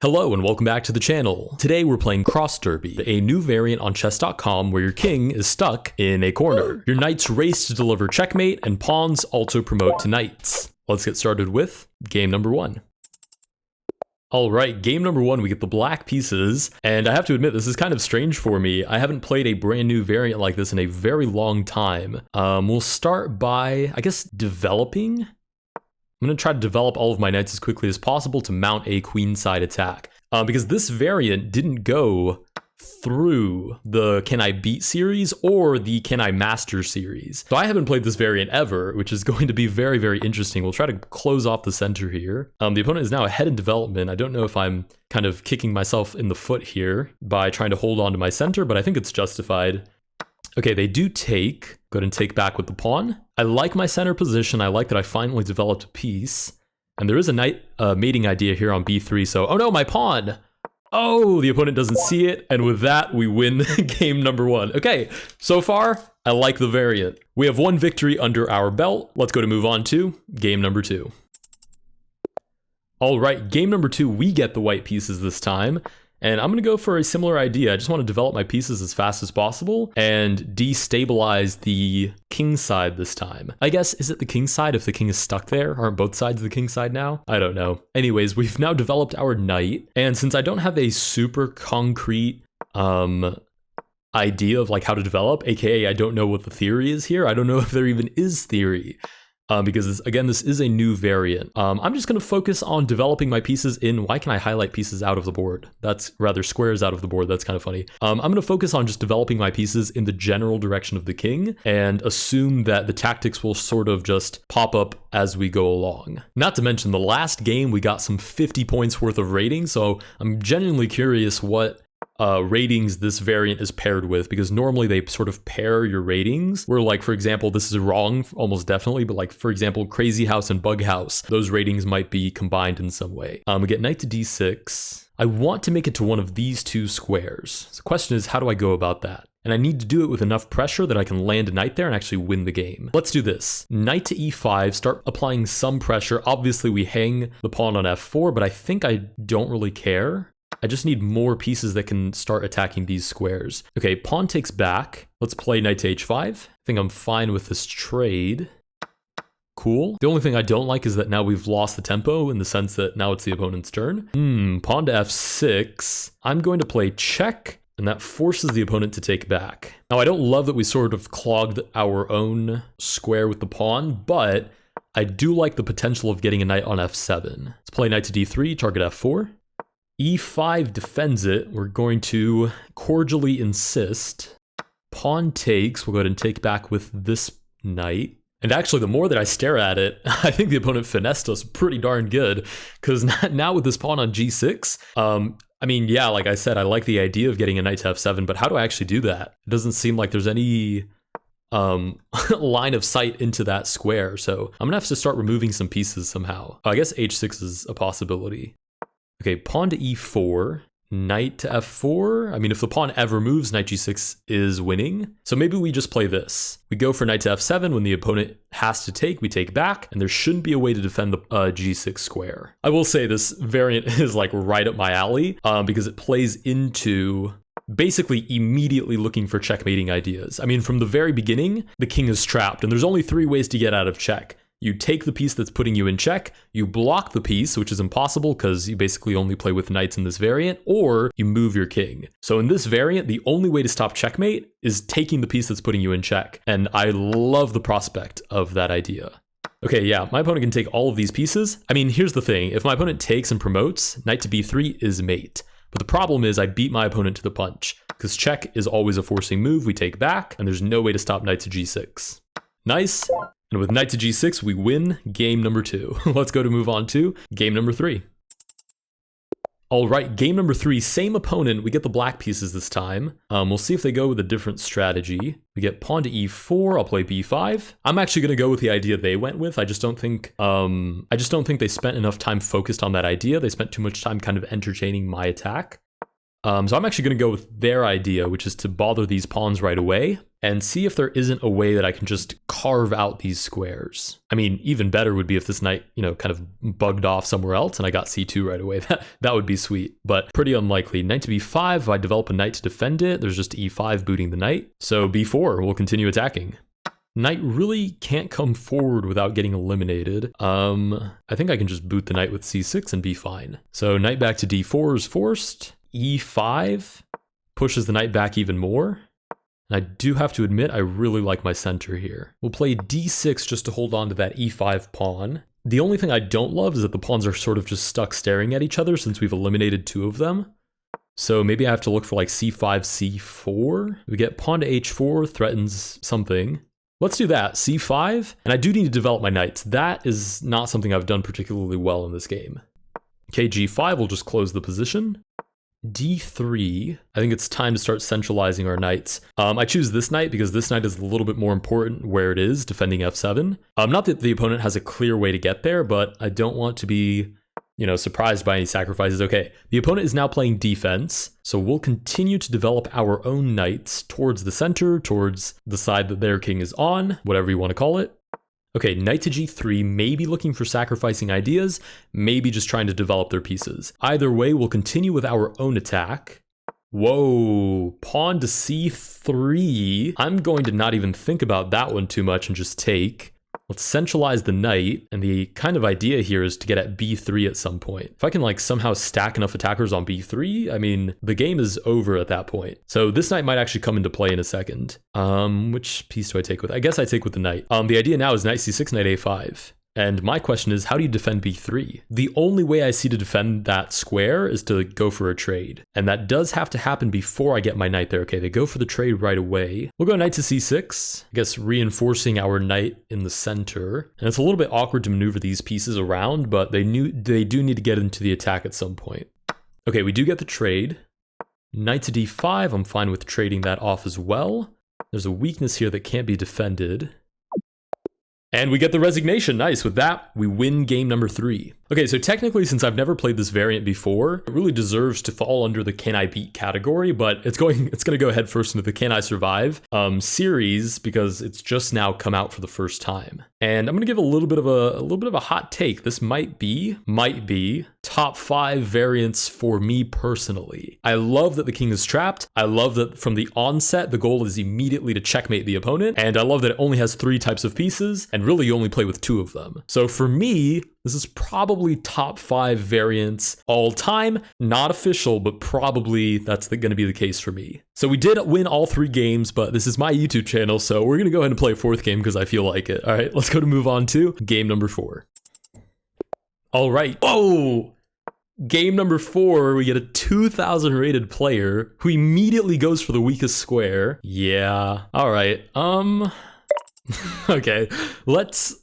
Hello and welcome back to the channel. Today we're playing Cross Derby, a new variant on chess.com where your king is stuck in a corner. Your knights race to deliver checkmate and pawns also promote to knights. Let's get started with game number one. Alright, game number one, we get the black pieces, and I have to admit this is kind of strange for me. I haven't played a brand new variant like this in a very long time. We'll start by, I guess, developing? I'm going to try to develop all of my knights as quickly as possible to mount a queenside attack. Because this variant didn't go through the Can I Beat series or the Can I Master series. So I haven't played this variant ever, which is going to be very, very interesting. We'll try to close off the center here. The opponent is now ahead in development. I don't know if I'm kind of kicking myself in the foot here by trying to hold on to my center, but I think it's justified. Okay, they do take. Go ahead and take back with the pawn. I like my center position. I like that I finally developed a piece. And there is a knight mating idea here on b3, so... Oh no, my pawn! Oh, the opponent doesn't see it, and with that, we win game number one. Okay, so far, I like the variant. We have one victory under our belt. Let's go to move on to game number two. All right, game number two, we get the white pieces this time. And I'm going to go for a similar idea. I just want to develop my pieces as fast as possible and destabilize the king side this time. I guess, is it the king side if the king is stuck there? Aren't both sides of the king side now? I don't know. Anyways, we've now developed our knight. And since I don't have a super concrete idea of like how to develop, aka I don't know what the theory is here. I don't know if there even is theory. Because this is a new variant. I'm just going to focus on developing my pieces in, why can I highlight pieces out of the board? That's rather squares out of the board. That's kind of funny. I'm going to focus on just developing my pieces in the general direction of the king and assume that the tactics will sort of just pop up as we go along. Not to mention the last game, we got some 50 points worth of rating. So I'm genuinely curious what ratings this variant is paired with, because normally they sort of pair your ratings where, like, for example, this is wrong almost definitely, but like, for example, Crazy House and Bug House, those ratings might be combined in some way. We get knight to d6. I want to make it to one of these two squares. So the question is, how do I go about that? And I need to do it with enough pressure that I can land a knight there and actually win the game. Let's do this. Knight to e5, start applying some pressure. Obviously we hang the pawn on f4, but I think I don't really care. I just need more pieces that can start attacking these squares. Okay, pawn takes back. Let's play knight to h5. I think I'm fine with this trade. Cool. The only thing I don't like is that now we've lost the tempo in the sense that now it's the opponent's turn. Pawn to f6. I'm going to play check, and that forces the opponent to take back. Now, I don't love that we sort of clogged our own square with the pawn, but I do like the potential of getting a knight on f7. Let's play knight to d3, target f4. e5 defends it. We're going to cordially insist. Pawn takes. We'll go ahead and take back with this knight. And actually, the more that I stare at it, I think the opponent finessed us pretty darn good. Because now with this pawn on g6, I mean, yeah, like I said, I like the idea of getting a knight to f7, but how do I actually do that? It doesn't seem like there's any line of sight into that square. So I'm going to have to start removing some pieces somehow. I guess h6 is a possibility. Okay, pawn to e4, knight to f4. I mean, if the pawn ever moves, knight g6 is winning. So maybe we just play this. We go for knight to f7. When the opponent has to take, we take back, and there shouldn't be a way to defend the g6 square. I will say this variant is like right up my alley because it plays into basically immediately looking for checkmating ideas. I mean, from the very beginning, the king is trapped, and there's only three ways to get out of check. You take the piece that's putting you in check, you block the piece, which is impossible because you basically only play with knights in this variant, or you move your king. So in this variant, the only way to stop checkmate is taking the piece that's putting you in check. And I love the prospect of that idea. Okay, yeah, my opponent can take all of these pieces. I mean, here's the thing. If my opponent takes and promotes, knight to b3 is mate. But the problem is I beat my opponent to the punch because check is always a forcing move. We take back, and there's no way to stop knight to g6. Nice. And with knight to g6, we win game number two. Let's go to move on to game number three. All right, game number three, same opponent. We get the black pieces this time. We'll see if they go with a different strategy. We get pawn to e4. I'll play b5. I'm actually going to go with the idea they went with. I just don't think they spent enough time focused on that idea. They spent too much time kind of entertaining my attack. So I'm actually going to go with their idea, which is to bother these pawns right away. and see if there isn't a way that I can just carve out these squares. I mean, even better would be if this knight, kind of bugged off somewhere else and I got c2 right away. That would be sweet, but pretty unlikely. Knight to b5, if I develop a knight to defend it, there's just e5 booting the knight. So b4, we'll continue attacking. Knight really can't come forward without getting eliminated. I think I can just boot the knight with c6 and be fine. So knight back to d4 is forced. e5 pushes the knight back even more. And I do have to admit, I really like my center here. We'll play d6 just to hold on to that e5 pawn. The only thing I don't love is that the pawns are sort of just stuck staring at each other since we've eliminated two of them. So maybe I have to look for like c5, c4. We get pawn to h4, threatens something. Let's do that, c5, and I do need to develop my knights. That is not something I've done particularly well in this game. Okay, g5 will just close the position. d3, I think it's time to start centralizing our knights. I choose this knight because this knight is a little bit more important where it is, defending f7. Not that the opponent has a clear way to get there, but I don't want to be surprised by any sacrifices. Okay, the opponent is now playing defense, so we'll continue to develop our own knights towards the center, towards the side that their king is on, whatever you want to call it. Okay, knight to g3, maybe looking for sacrificing ideas, maybe just trying to develop their pieces. Either way, we'll continue with our own attack. Whoa, pawn to c3. I'm going to not even think about that one too much and just take. Let's centralize the knight, and the kind of idea here is to get at b3 at some point. If I can somehow stack enough attackers on b3, I mean, the game is over at that point. So this knight might actually come into play in a second. Which piece do I take with? I guess I take with the knight. The idea now is knight c6, knight a5. And my question is, how do you defend b3? The only way I see to defend that square is to go for a trade. And that does have to happen before I get my knight there. Okay, they go for the trade right away. We'll go knight to c6, I guess reinforcing our knight in the center. And it's a little bit awkward to maneuver these pieces around, but they do need to get into the attack at some point. Okay, we do get the trade. Knight to d5, I'm fine with trading that off as well. There's a weakness here that can't be defended. And we get the resignation. Nice. With that, we win game number 3. Okay, so technically, since I've never played this variant before, it really deserves to fall under the Can I Beat category, but it's going to go head first into the Can I Survive series because it's just now come out for the first time. And I'm going to give a little bit of a hot take. This might be top 5 variants for me personally. I love that the king is trapped. I love that from the onset, the goal is immediately to checkmate the opponent. And I love that it only has 3 types of pieces, and really you only play with 2 of them. So for me, this is probably top 5 variants all time. Not official, but probably that's going to be the case for me. So we did win all 3 games, but this is my YouTube channel, so we're going to go ahead and play a 4th game because I feel like it. All right, let's go to move on to game number 4. All right. Oh! Game number 4, we get a 2000 rated player who immediately goes for the weakest square. Yeah. All right. Okay, let's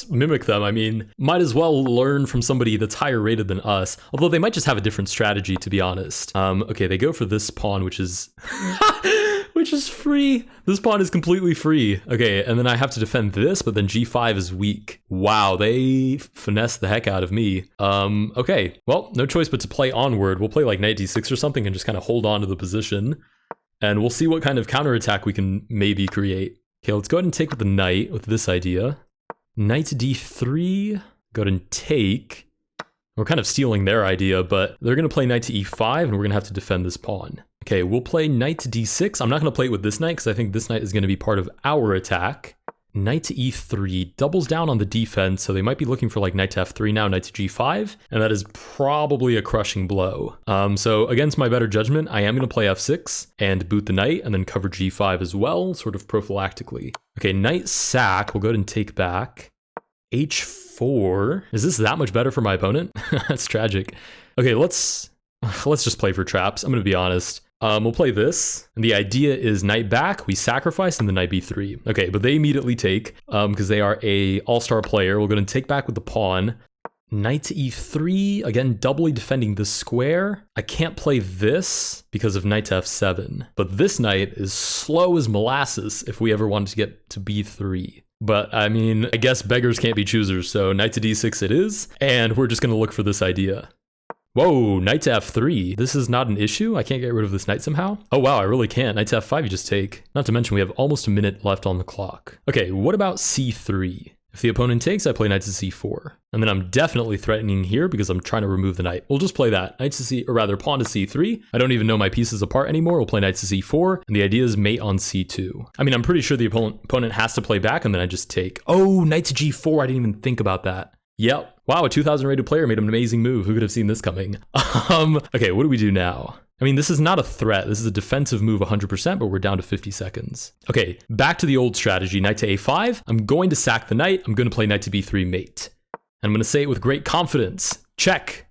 mimic them. I mean, might as well learn from somebody that's higher rated than us, although they might just have a different strategy, to be honest. Okay, they go for this pawn, which is free. This pawn is completely free. Okay, and then I have to defend this, but then g5 is weak. Wow, they finessed the heck out of me. Okay, well, no choice but to play onward. We'll play like knight d6 or something and just kind of hold on to the position, and we'll see what kind of counterattack we can maybe create. Okay, let's go ahead and take with the knight with this idea. Knight to d3, go ahead and take. We're kind of stealing their idea, but they're going to play knight to e5, and we're going to have to defend this pawn. Okay, we'll play knight to d6. I'm not going to play it with this knight, because I think this knight is going to be part of our attack. Knight to e3 doubles down on the defense, so they might be looking for like knight to f3 now, knight to g5, and that is probably a crushing blow. So against my better judgment, I am going to play f6 and boot the knight, and then cover g5 as well, sort of prophylactically. Okay, knight sack, we'll go ahead and take back. h4, is this that much better for my opponent? That's tragic. Okay, let's just play for traps, I'm going to be honest. We'll play this, and the idea is knight back, we sacrifice, and then knight b3. Okay, but they immediately take, because they are a all-star player. We're going to take back with the pawn. Knight to e3, again, doubly defending the square. I can't play this because of knight to f7, but this knight is slow as molasses if we ever wanted to get to b3. But, I mean, I guess beggars can't be choosers, so knight to d6 it is, and we're just going to look for this idea. Whoa, knight to f3. This is not an issue? I can't get rid of this knight somehow? Oh wow, I really can't. Knight to f5 you just take. Not to mention we have almost a minute left on the clock. Okay, what about c3? If the opponent takes, I play knight to c4. And then I'm definitely threatening here because I'm trying to remove the knight. We'll just play that. Knight to c, or rather pawn to c3. I don't even know my pieces apart anymore. We'll play knight to c4. And the idea is mate on c2. I mean, I'm pretty sure the opponent has to play back and then I just take. Oh, knight to g4. I didn't even think about that. Yep. Wow, a 2000 rated player made an amazing move. Who could have seen this coming? Okay, what do we do now? I mean, this is not a threat. This is a defensive move 100%, but we're down to 50 seconds. Okay, back to the old strategy. Knight to a5. I'm going to sack the knight. I'm going to play knight to b3 mate. And I'm going to say it with great confidence. Check.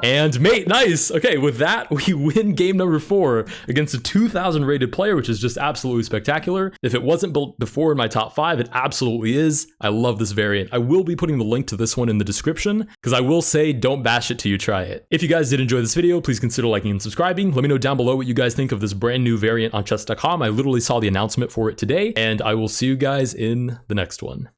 And mate, nice. Okay, with that, we win game number 4 against a 2000 rated player, which is just absolutely spectacular. If it wasn't built before in my top 5, it absolutely is. I love this variant. I will be putting the link to this one in the description because I will say don't bash it till you try it. If you guys did enjoy this video, please consider liking and subscribing. Let me know down below what you guys think of this brand new variant on chess.com. I literally saw the announcement for it today, and I will see you guys in the next one.